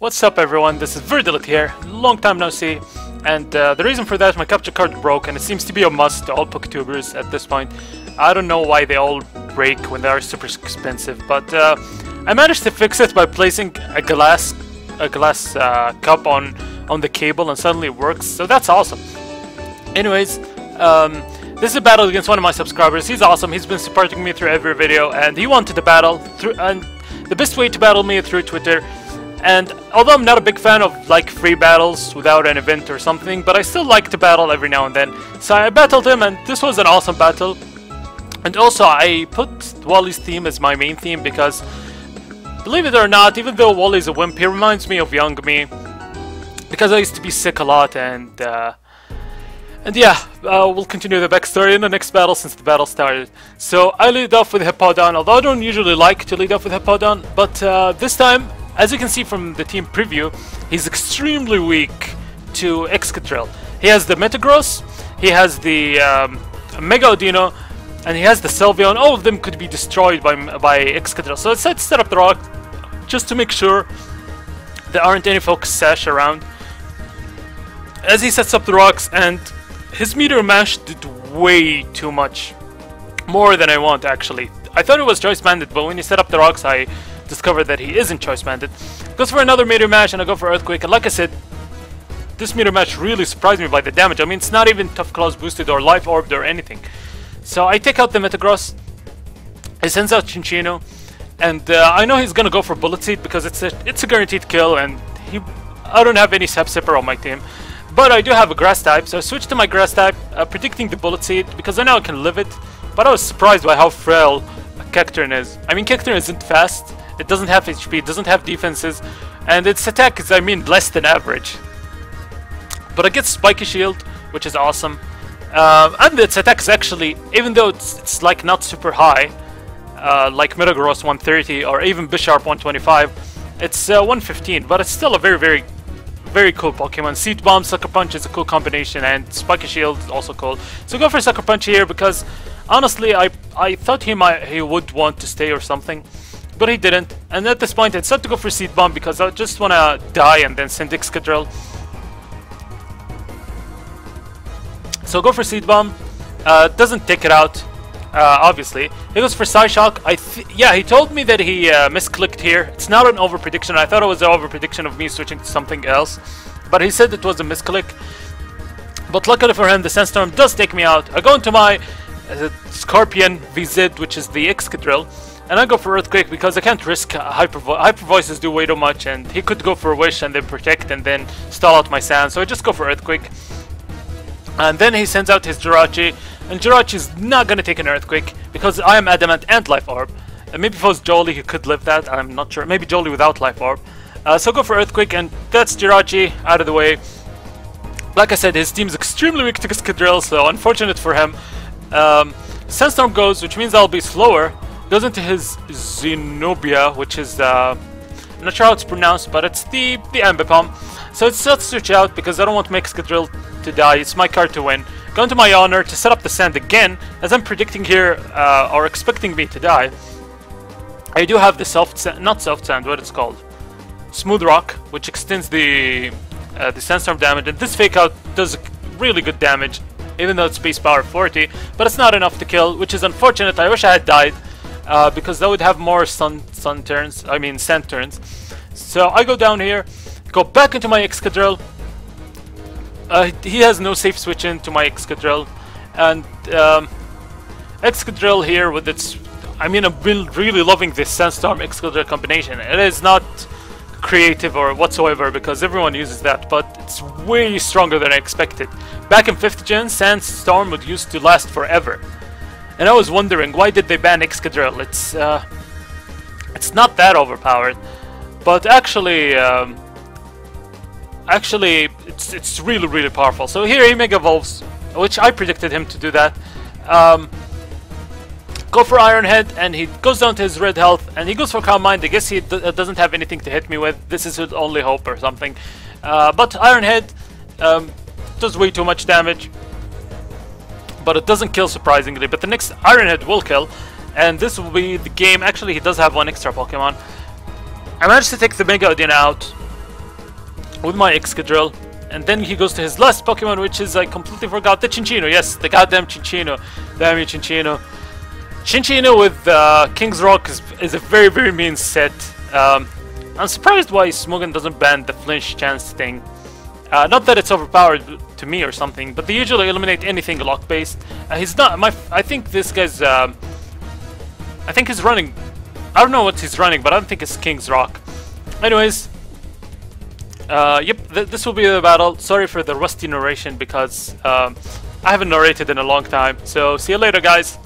What's up everyone, this is Verdelic here, long time no see, and the reason for that, my capture card broke and it seems to be a must to all PokeTubers at this point. I don't know why they all break when they are super expensive, but I managed to fix it by placing a glass cup on the cable and suddenly it works, so that's awesome. Anyways, this is a battle against one of my subscribers. He's awesome, he's been supporting me through every video and he wanted to battle, and the best way to battle me through Twitter. And although I'm not a big fan of like free battles without an event or something, but I still like to battle every now and then. So I battled him and this was an awesome battle. And also I put Wally's theme as my main theme because, believe it or not, even though Wally's a wimp, he reminds me of young me. Because I used to be sick a lot and yeah, we'll continue the backstory in the next battle since the battle started. So I lead off with Hippowdon, although I don't usually like to lead off with Hippowdon, but this time, as you can see from the team preview, he's extremely weak to Excadril. He has the Metagross, he has the Mega Odino, and he has the Sylveon. All of them could be destroyed by Excadril. So I decided to set up the rock just to make sure there aren't any Focus Sash around. As he sets up the rocks, and his Meteor Mash did way too much. More than I want, actually. I thought it was Choice Banded, but when you set up the rocks, I discovered that he isn't Choice Banded. Goes for another Meteor Mash and I go for Earthquake, and like I said, this Meteor Mash really surprised me by the damage. I mean, it's not even Tough Claws boosted or Life Orbed or anything. So I take out the Metagross, he sends out Chinchino, and I know he's gonna go for Bullet Seed because it's a guaranteed kill, and I don't have any Sapphire on my team. But I do have a Grass type, so I switched to my Grass type, predicting the Bullet Seed because I know I can live it, but I was surprised by how frail Cacturne is. I mean, Cacturne isn't fast, it doesn't have HP, it doesn't have defenses, and its attack is, I mean, less than average. But it gets Spiky Shield, which is awesome. And its attack is actually, even though it's like not super high, like Metagross 130 or even Bisharp 125, it's 115, but it's still a very cool Pokemon. Seed Bomb, Sucker Punch is a cool combination, and Spiky Shield is also cool. So go for Sucker Punch here because honestly, I thought he would want to stay or something, but he didn't. And at this point, I decided to go for Seed Bomb because I just want to die and then send Excadril. So go for Seed Bomb. Doesn't take it out, obviously. He goes for Psyshock. Yeah, he told me that he misclicked here. It's not an over prediction. I thought it was an over prediction of me switching to something else, but he said it was a misclick. But luckily for him, the Sandstorm does take me out. I go into my Scorpion VZ, which is the Excadril, and I go for Earthquake because I can't risk Hyper Voices do way too much, and he could go for a Wish and then Protect and then stall out my Sand, so I just go for Earthquake. And then he sends out his Jirachi, and Jirachi is not gonna take an Earthquake because I am Adamant and Life Orb. Maybe if it was Jolie, he could live that, I'm not sure. Maybe Jolie without Life Orb. So go for Earthquake, and that's Jirachi out of the way. Like I said, his team's extremely weak to Excadril, so unfortunate for him. Sandstorm goes, which means I'll be slower. Goes into his Zenobia, which is I'm not sure how it's pronounced, but it's the Ambipom. So it's set to switch out because I don't want to make Excadril to die. It's my card to win. Go into my Honor to set up the Sand again, as I'm predicting here, or expecting me to die. I do have the not soft sand, what it's called, Smooth Rock, which extends the Sandstorm damage, and this Fake Out does really good damage, even though it's base power 40, but it's not enough to kill, which is unfortunate. I wish I had died, because that would have more sand turns. So I go down here, go back into my Excadril. He has no safe switch into my Excadril, and Excadril here with its, I mean, I've been really loving this Sandstorm Excadril combination. It is not creative or whatsoever because everyone uses that, but it's way stronger than I expected. Back in 5th gen, Sandstorm would used to last forever, and I was wondering why did they ban Excadril. It's not that overpowered, but actually it's really powerful. So here he Mega Evolves, which I predicted him to do that. Go for Iron Head, and he goes down to his red health, and he goes for Calm Mind. I guess he doesn't have anything to hit me with. This is his only hope or something. But Iron Head does way too much damage, but it doesn't kill surprisingly. But the next Iron Head will kill, and this will be the game. Actually, he does have one extra Pokemon. I managed to take the Mega Odin out, with my Excadril. And then he goes to his last Pokemon, which is, I completely forgot, the Chinchino. Yes, the goddamn Chinchino. Damn you, Chinchino. Chinchino with King's Rock is a very, very mean set. I'm surprised why Smogon doesn't ban the flinch chance thing. Not that it's overpowered to me or something, but they usually eliminate anything lock-based. He's not, I think this guy's, I think he's running, I don't know what he's running, but I don't think it's King's Rock. Anyways, yep, this will be the battle. Sorry for the rusty narration because I haven't narrated in a long time. So, see you later, guys.